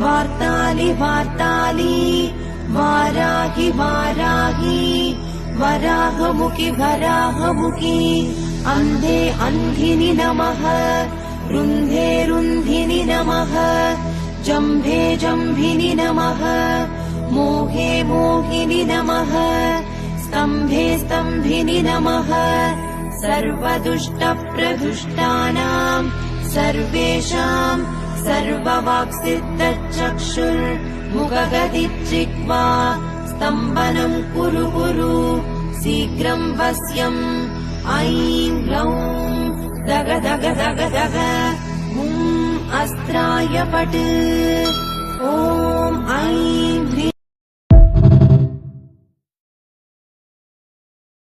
वार्ताली वार्ताली वाराहि वाराहि वराहमुखि वराहमुखि अन्धे अन्धिनि नमः रुन्धे रुन्धिनि नमः जम्भे जम्भिनि नमः मोहे मोहिनि नमः स्तम्भे स्तम्भिनि नमः सर्वदुष्टप्रदुष्टानाम् सर्वेषाम् सर्ववाक्सिद्धचक्षुर्मुखगतिजिह्वा स्तम्भनम् कुरु कुरु शीघ्रम् वश्यम् ऐं ग्लौं दग दग दग दग अस्त्राय पट् ॐ ऐं ह्रीं